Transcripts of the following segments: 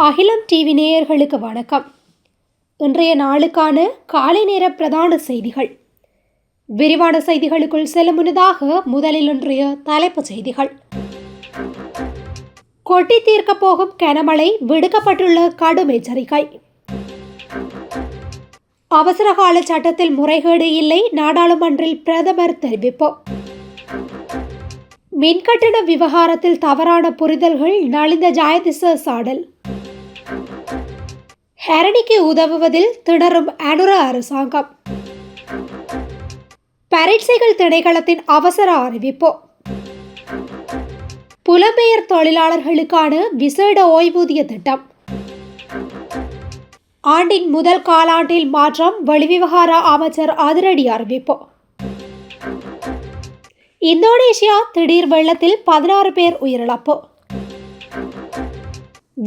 அகிலம் டிவி நேயர்களுக்கு வணக்கம். இன்றைய நாளுக்கான காலை நேர பிரதான செய்திகள். விரிவான செய்திகளுக்குள் செல்லும் முன்னதாக முதலில் இன்றைய தலைப்புச் செய்திகள். கொட்டி தீர்க்க போகும் கனமழை, விடுக்கப்பட்டுள்ள கடும் எச்சரிக்கை. அவசரகால சட்டத்தில் முறைகேடு இல்லை, நாடாளுமன்றில் பிரதமர் தெரிவிப்பு. மின்கட்டண விவகாரத்தில் தவறான புரிதல்கள், நலிந்த ஜாயதிச சாடல். ஹரணிக்கு உதவுவதில் திணறும் அனுர அரசாங்கம். பரீட்சைகள் திணைக்களத்தின் அவசர அறிவிப்பு. புலம்பெயர் தொழிலாளர்களுக்கான விசேட ஓய்வூதிய திட்டம். ஆண்டின் முதல் காலாண்டில் மாற்றம், வெளிவிவகார அமைச்சர் அதிரடி அறிவிப்பு. இந்தோனேஷியா திடீர் வெள்ளத்தில் 16 பேர் உயிரிழப்பு.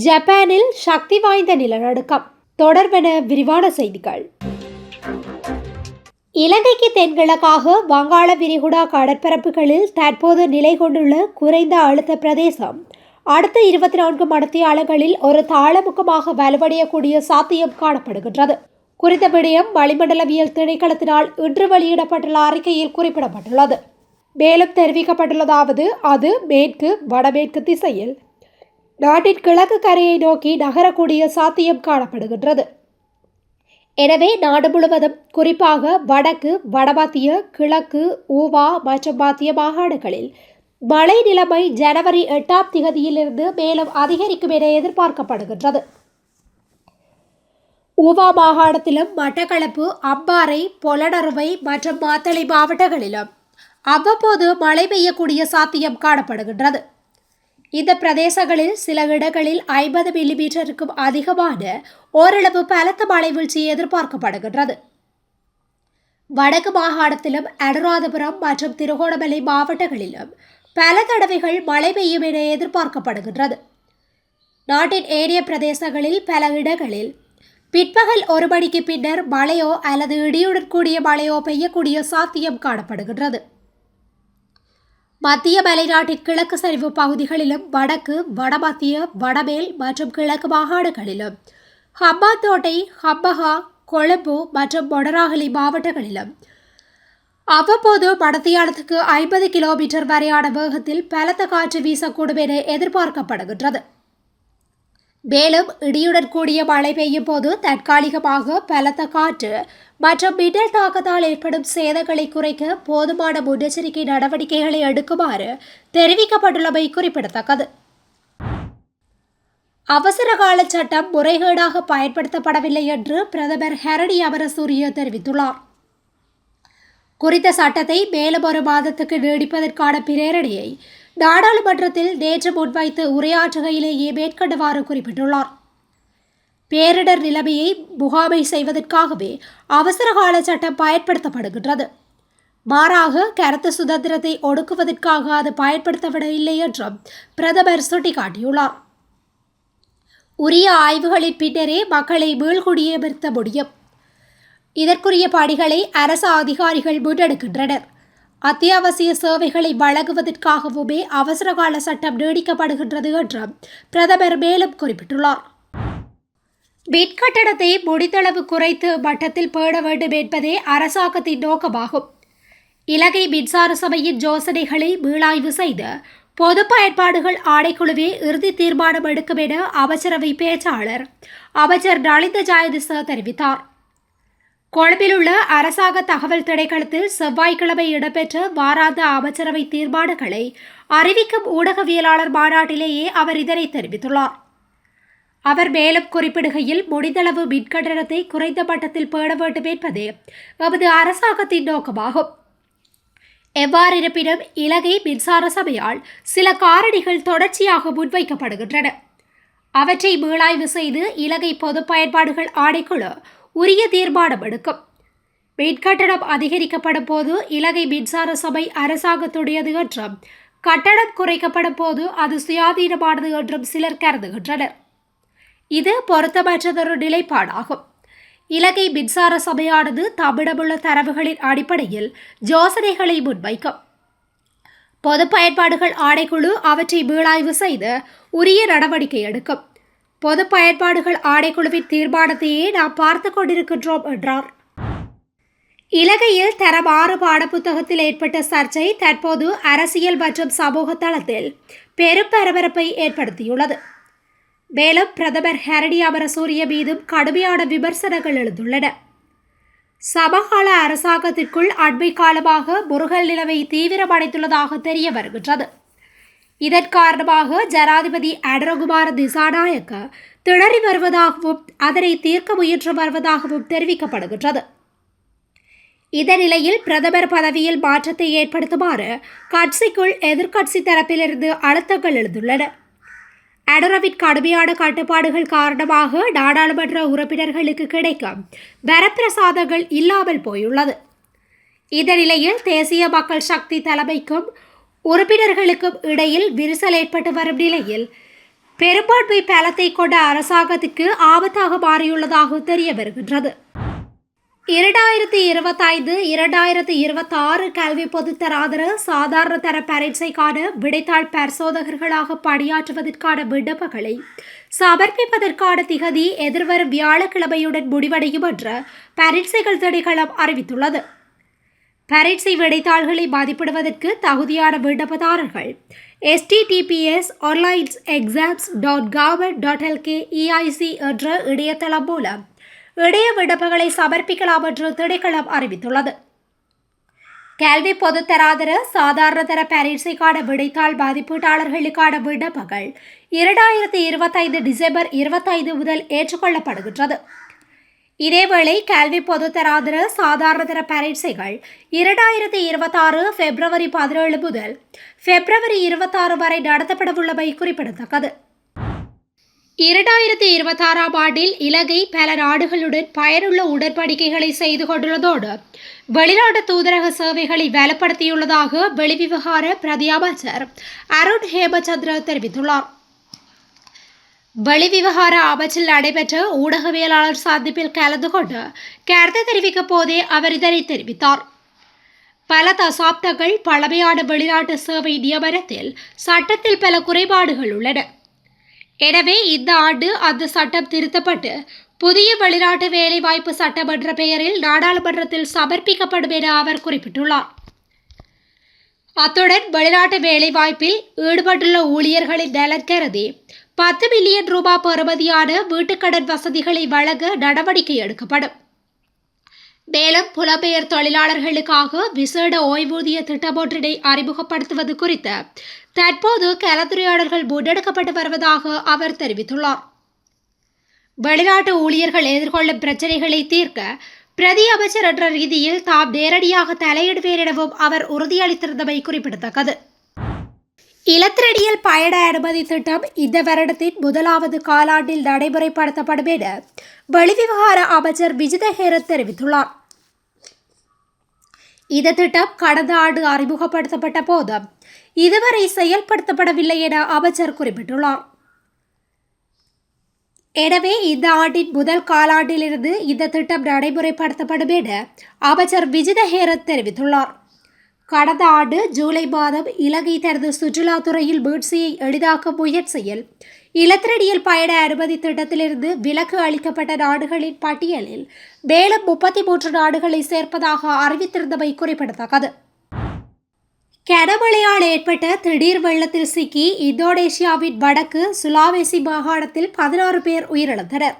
ஜப்பானில் சக்தி வாய்ந்த நிலநடுக்கம். தொடர்பென விரிவான செய்திகள். இலங்கைக்கு தென்கிழக்காக வங்காள விரிகுடா கடற்பரப்புகளில் தற்போது நிலை கொண்டுள்ள குறைந்த அழுத்த பிரதேசம் அடுத்த 24 மணித்தியாலங்களில் ஒரு தாளமுகமாக வலுவடையக்கூடிய சாத்தியம் காணப்படுகின்றது. குறித்த விடயம் வளிமண்டலவியல் திணைக்களத்தினால் இன்று வெளியிடப்பட்டுள்ள அறிக்கையில் குறிப்பிடப்பட்டுள்ளது. மேலும் தெரிவிக்கப்பட்டுள்ளதாவது, அது மேற்கு வடமேற்கு திசையில் நாட்டின் கிழக்கு கரையை நோக்கி நகரக்கூடிய சாத்தியம் காணப்படுகின்றது. எனவே நாடு முழுவதும், குறிப்பாக வடக்கு, வடமத்திய, கிழக்கு, ஊவா மற்றும் மத்திய மாகாணங்களில் மழை நிலைமை ஜனவரி 8ஆம் திகதியிலிருந்து மேலும் அதிகரிக்கும் என எதிர்பார்க்கப்படுகின்றது. ஊவா மாகாணத்திலும் மட்டக்களப்பு, அம்பாறை, பொலனறுவை மற்றும் மாத்தளை மாவட்டங்களிலும் அவ்வப்போது மழை பெய்யக்கூடிய சாத்தியம் காணப்படுகின்றது. இந்த பிரதேசங்களில் சில இடங்களில் 50 மில்லிமீட்டருக்கும் அதிகமான ஓரளவு பலத்த மழை வீழ்ச்சி எதிர்பார்க்கப்படுகின்றது. வடக்கு மாகாணத்திலும் அனுராதபுரம் மற்றும் திருகோணமலை மாவட்டங்களிலும் பல தடவைகள் மழை பெய்யும் என எதிர்பார்க்கப்படுகின்றது. நாட்டின் ஏனைய பிரதேசங்களில் பல இடங்களில் பிற்பகல் 1 மணிக்கு பின்னர் மழையோ அல்லது இடியுடன் கூடிய மழையோ பெய்யக்கூடிய சாத்தியம் காணப்படுகின்றது. மத்திய மலைநாட்டின் கிழக்கு சரிவு பகுதிகளிலும், வடக்கு, வடமத்திய, வடமேல் மற்றும் கிழக்கு மாகாணங்களிலும், ஹம்பாந்தோட்டை, ஹம்பகா, கொழும்பு மற்றும் மொனராகலை மாவட்டங்களிலும் அவ்வப்போது மணித்தியாலத்துக்கு 50 கிலோமீட்டர் வரையான வேகத்தில் பலத்த காற்று வீசக்கூடும் என எதிர்பார்க்கப்படுகின்றது. மேலும் இடியுடன் கூடிய மழை பெய்யும் போது தற்காலிகமாக பலத்த காற்று மற்றும் மின்னல் தாக்கத்தால் ஏற்படும் சேதங்களை குறைக்க போதுமான முன்னெச்சரிக்கை நடவடிக்கைகளை எடுக்குமாறு தெரிவிக்கப்பட்டுள்ளமை குறிப்பிடத்தக்கது. அவசரகால சட்டம் முறைகேடாக பயன்படுத்தப்படவில்லை என்று பிரதமர் ஹரணி அமரசூரிய தெரிவித்துள்ளார். குறித்த சட்டத்தை மேலும் 1 மாதத்துக்கு நீடிப்பதற்கான பிரேரணையை நாடாளுமன்றத்தில் நேற்று முன்வைத்து உரையாற்றுகையிலேயே மேற்கண்டவாறு குறிப்பிட்டுள்ளார். பேரிடர் நிலைமையை முகாமை செய்வதற்காகவே அவசரகால சட்டம் பயன்படுத்தப்படுகின்றது. மாறாக கருத்து சுதந்திரத்தை ஒடுக்குவதற்காக அது பயன்படுத்தப்படவில்லை என்றும் பிரதமர் சுட்டிக்காட்டியுள்ளார். உரிய ஆய்வுகளின் பின்னரே மக்களை மீள்குடியமர்த்த முடியும். இதற்குரிய பணிகளை அரசு அதிகாரிகள் முன்னெடுக்கின்றனர். அத்தியாவசிய சேவைகளை வழங்குவதற்காகவுமே அவசரகால சட்டம் நீடிக்கப்படுகின்றது என்றும் பிரதமர் மேலும் குறிப்பிட்டுள்ளார். மின்கட்டணத்தை முடிந்தளவு குறைத்து மட்டத்தில் பேண வேண்டும் என்பதே அரசாங்கத்தின் நோக்கமாகும். இலங்கை மின்சார சபையின் யோசனைகளை மீளாய்வு செய்து பொது பயன்பாடுகள் ஆணைக்குழுவே இறுதி தீர்மானம் எடுக்கும் என அமைச்சரவை பேச்சாளர் அமைச்சர் நலிந்த ஜாயதிச தெரிவித்தார். கொழும்பில் உள்ள அரசாங்க தகவல் திணைக்களத்தில் செவ்வாய்க்கிழமை இடம்பெற்ற வாராந்த அமைச்சரவை தீர்மானங்களை அறிவிக்கும் ஊடகவியலாளர் மாநாட்டிலேயே அவர் இதனை தெரிவித்துள்ளார். அவர் மேலும் குறிப்பிடுகையில், முடிந்தளவு மின்கட்டணத்தை குறைந்த மட்டத்தில் பேண வேண்டும் என்பதே எமது அரசாங்கத்தின் நோக்கமாகும். எவ்வாறிருப்பினும் இலங்கை மின்சார சபையால் சில காரணிகள் தொடர்ச்சியாக முன்வைக்கப்படுகின்றன. அவற்றை மீளாய்வு செய்து இலங்கை பொது பயன்பாடுகள் ஆணைக்குழு உரிய தீர்மானம் எடுக்கும். மின்கட்டணம் அதிகரிக்கப்படும் போது இலங்கை மின்சார சபை அரசாங்கத்துடையது என்றும், கட்டணம் குறைக்கப்படும் போது அது சுயாதீனமானது என்றும் சிலர் கருதுகின்றனர். இது பொருத்தமற்றதொரு நிலைப்பாடாகும். இலங்கை மின்சார சபையானது தம்மிடமுள்ள தரவுகளின் அடிப்படையில் யோசனைகளை முன்வைக்கும். பொது பயன்பாடுகள் ஆணைக்குழு அவற்றை மீளாய்வு செய்து உரிய நடவடிக்கை எடுக்கும். பொது பயன்பாடுகள் ஆணைக்குழுவின் தீர்மானத்தையே நாம் பார்த்து கொண்டிருக்கின்றோம் என்றார். இலங்கையில் தரம் 6 பாடப்புத்தகத்தில் ஏற்பட்ட சர்ச்சை தற்போது அரசியல் மற்றும் சமூக தளத்தில் பெரும் பரபரப்பை ஏற்படுத்தியுள்ளது. மேலும் பிரதமர் ஹரணி அமரசூரிய மீதும் கடுமையான விமர்சனங்கள் எழுந்துள்ளன. சமகால அரசாங்கத்திற்குள் அண்மை காலமாக முருகல் நிலைமை தீவிரமடைந்துள்ளதாக தெரிய வருகின்றது. இதன் காரணமாக ஜனாதிபதி அனுரகுமார திசாநாயக்க திணறி வருவதாகவும் அதனை தீர்க்க முயன்று வருவதாகவும் தெரிவிக்கப்படுகின்றது. இந்த நிலையில் பிரதமர் பதவியில் மாற்றத்தை ஏற்படுத்துமாறு கட்சிக்குள் எதிர்க்கட்சி தரப்பிலிருந்து அழுத்தங்கள் எழுந்துள்ளன. அனுரவின் கடுமையான கட்டுப்பாடுகள் காரணமாக நாடாளுமன்ற உறுப்பினர்களுக்கு கிடைக்கும் வரப்பிரசாதங்கள் இல்லாமல் போயுள்ளது. இந்த நிலையில் தேசிய மக்கள் சக்தி தலைமைக்கும் உறுப்பினர்களுக்கும் இடையில் விரிசல் ஏற்பட்டு வரும் நிலையில் பெரும்பான்மை பலத்தை கொண்ட அரசாங்கத்துக்கு ஆபத்தாக மாறியுள்ளதாக தெரிய வருகின்றது. 2025-2026 கல்வி பொதுத்தராதர சாதாரண தர பரீட்சைக்கான விடைத்தாள் பரிசோதகர்களாக பணியாற்றுவதற்கான விண்ணப்பங்களை சமர்ப்பிப்பதற்கான திகதி எதிர்வரும் வியாழக்கிழமையுடன் முடிவடையும் என்று பரீட்சைகள் திணைக்களம் அறிவித்துள்ளது. பரீட்சை விடைத்தாள்களை மதிப்பிடுவதற்கு தகுதியான விண்ணப்பதாரர்கள் https://onlineexams.government.lk/EIC என்ற இணையதளம் மூலம் இணைய விண்ணப்பங்களை சமர்ப்பிக்கலாம் என்று திணைக்களம் அறிவித்துள்ளது. கல்வி பொதுத்தராதர சாதாரண தர பரீட்சைக்கான விடைத்தாள் மதிப்பீட்டாளர்களுக்கான விண்ணப்பங்கள் 2025 டிசம்பர் 25 முதல் ஏற்றுக்கொள்ளப்படுகின்றது. இதேவேளை கல்வி பொதுத்தராதர சாதாரண தர பரீட்சைகள் 2026 பிப்ரவரி 17 முதல் பிப்ரவரி 26 வரை நடத்தப்படவுள்ளமை குறிப்பிடத்தக்கது. 2026ஆம் ஆண்டில் இலங்கை பல நாடுகளுடன் பயனுள்ள உடன்படிக்கைகளை செய்து கொண்டுள்ளதோடு வெளிநாட்டு தூதரக சேவைகளை வலுப்படுத்தியுள்ளதாக வெளிவிவகார பிரதி அமைச்சர் அருண் ஹேமச்சந்திர தெரிவித்துள்ளார். வெளிவிவகார அமைச்சில் நடைபெற்ற ஊடகவியலாளர் சந்திப்பில் கலந்து கொண்டு கருத்து தெரிவிக்கும் போதே அவர் இதனை தெரிவித்தார். பல தசாப்தங்கள் பழமையான வெளிநாட்டு சேவை நியமனத்தில் சட்டத்தில் பல குறைபாடுகள் உள்ளன. எனவே இந்த ஆண்டு அந்த சட்டம் திருத்தப்பட்டு புதிய வெளிநாட்டு வேலைவாய்ப்பு சட்டம் என்ற பெயரில் நாடாளுமன்றத்தில் சமர்ப்பிக்கப்படும் என அவர் குறிப்பிட்டுள்ளார். அத்துடன் வெளிநாட்டு வேலைவாய்ப்பில் ஈடுபட்டுள்ள ஊழியர்களின் நலன் கருதி 10 மில்லியன் ரூபாய் பெறுமதியான வீட்டுக்கடன் வசதிகளை வழங்க நடவடிக்கை எடுக்கப்படும். மேலும் புலம்பெயர் தொழிலாளர்களுக்காக விசேட ஓய்வூதிய திட்டம் ஒன்றினை அறிமுகப்படுத்துவது குறித்து தற்போது கலந்துரையாடல்கள் முன்னெடுக்கப்பட்டு வருவதாக அவர் தெரிவித்துள்ளார். வெளிநாட்டு ஊழியர்கள் எதிர்கொள்ளும் பிரச்சினைகளை தீர்க்க பிரதி அமைச்சர் என்ற ரீதியில் தாம் நேரடியாக தலையிடுவேன் எனவும் அவர் உறுதியளித்திருந்தமை குறிப்பிடத்தக்கது. இலத்திரனியல் பயண அனுமதி திட்டம் இந்த வருடத்தின் முதலாவது காலாண்டில் நடைமுறைப்படுத்தப்படும் என வெளிவிவகார அமைச்சர் விஜித ஹேரத் தெரிவித்துள்ளார். இந்த திட்டம் கடந்த ஆண்டு அறிமுகப்படுத்தப்பட்ட போதும் இதுவரை செயல்படுத்தப்படவில்லை என அமைச்சர் குறிப்பிட்டுள்ளார். எனவே இந்த ஆண்டின் முதல் காலாண்டிலிருந்து இந்த திட்டம் நடைமுறைப்படுத்தப்படும் என அமைச்சர் விஜித ஹேரத் தெரிவித்துள்ளார். கடந்த ஆண்டு ஜூலை மாதம் இலங்கை தனது சுற்றுலாத்துறையில் வீழ்ச்சியை எளிதாக்கும் முயற்சியில் இலத்திரனியல் பயண அனுமதி திட்டத்திலிருந்து விலக்கு அளிக்கப்பட்ட நாடுகளின் பட்டியலில் மேலும் 33 நாடுகளை சேர்ப்பதாக அறிவித்திருந்தமை குறிப்பிடத்தக்கது. கனமழையால் ஏற்பட்ட திடீர் வெள்ளத்தில் சிக்கி இந்தோனேஷியாவின் வடக்கு சுலாவேசி மாகாணத்தில் 16 பேர் உயிரிழந்தனர்.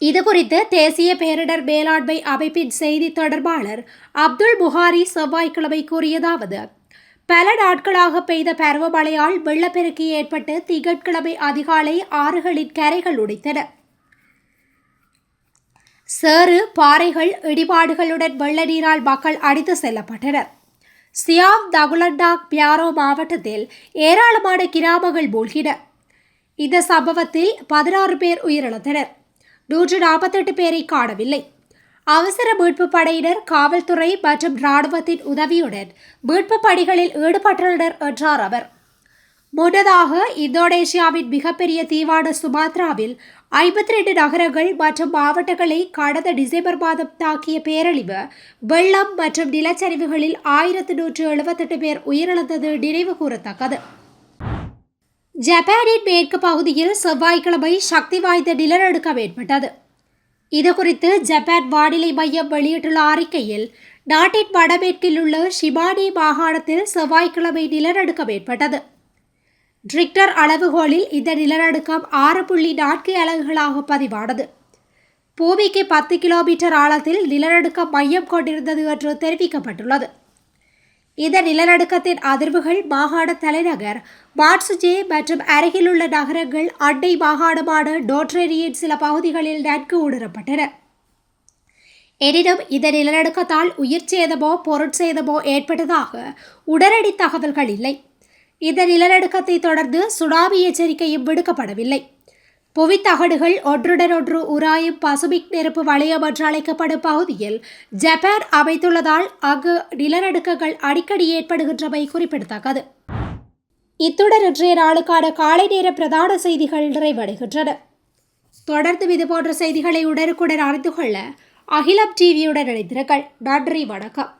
இதுகுறித்து தேசிய பேரிடர் மேலாண்மை அமைப்பின் செய்தி தொடர்பாளர் அப்துல் புகாரி செவ்வாய்க்கிழமை கூறியதாவது: பல நாட்களாக பெய்த பருவமழையால் வெள்ளப்பெருக்கு ஏற்பட்டு திங்கட்கிழமை அதிகாலை ஆறுகளின் கரைகள் உடைத்தன. சேறு, பாறைகள், இடிபாடுகளுடன் வெள்ள நீரால் மக்கள் அடித்து செல்லப்பட்டனர். சியாம், தகுலண்டாக், பியாரோ மாவட்டத்தில் ஏராளமான கிராமங்கள் மூழ்கின. இந்த சம்பவத்தில் 16 பேர் உயிரிழந்தனர். 148 பேரை காணவில்லை. அவசர மீட்பு படையினர், காவல்துறை மற்றும் இராணுவத்தின் உதவியுடன் மீட்பு பணிகளில் ஈடுபட்டுள்ளனர் என்றார் அவர். முன்னதாக இந்தோனேஷியாவின் மிகப்பெரிய தீவான சுமாத்ராவில் 52 நகரங்கள் மற்றும் மாவட்டங்களை கடந்த டிசம்பர் மாதம் தாக்கிய பேரழிவு, வெள்ளம் மற்றும் நிலச்சரிவுகளில் 1178 பேர் உயிரிழந்தது நினைவு கூறத்தக்கது. ஜப்பானின் மேற்கு பகுதியில் செவ்வாய்க்கிழமை சக்தி வாய்ந்த நிலநடுக்கம் ஏற்பட்டது. இதுகுறித்து ஜப்பான் வானிலை மையம் வெளியிட்டுள்ள அறிக்கையில், நாட்டின் வடமேற்கில் உள்ள ஷிமானி மாகாணத்தில் செவ்வாய்க்கிழமை நிலநடுக்கம் ஏற்பட்டது. ரிக்டர் அளவுகோலில் இந்த நிலநடுக்கம் 6.4 அலகுகளாக பதிவானது. பூமிக்கு 10 கிலோமீட்டர் ஆழத்தில் நிலநடுக்கம் மையம் கொண்டிருந்தது என்று தெரிவிக்கப்பட்டுள்ளது. இந்த நிலநடுக்கத்தின் அதிர்வுகள் மாகாண தலைநகர் மாட்சுஜே மற்றும் அருகிலுள்ள நகரங்கள் அண்டை மாகாணமான டோட்ரெரியின் சில பகுதிகளில் நன்கு உணரப்பட்டன. எனினும் இந்த நிலநடுக்கத்தால் உயிர் சேதமோ பொருட்சேதமோ ஏற்பட்டதாக உடனடி தகவல்கள் இல்லை. இந்த நிலநடுக்கத்தை தொடர்ந்து சுனாமி எச்சரிக்கையும் விடுக்கப்படவில்லை. புவித்தகடுகள் ஒன்றுடன் ஒன்று உராயும் பசிபிக் நெருப்பு வளையம் என்று அழைக்கப்படும் பகுதியில் ஜப்பான் அமைந்துள்ளதால் அங்கு நிலநடுக்கங்கள் அடிக்கடி ஏற்படுகின்றமை குறிப்பிடத்தக்கது. இத்துடன் இன்றைய நாளுக்கான காலை நேர பிரதான செய்திகள் நிறைவடைகின்றன. தொடர்ந்து இதுபோன்ற செய்திகளை உடனுக்குடன் அறிந்து கொள்ள அகிலம் டிவியுடன் இணைந்திருங்கள். நன்றி, வணக்கம்.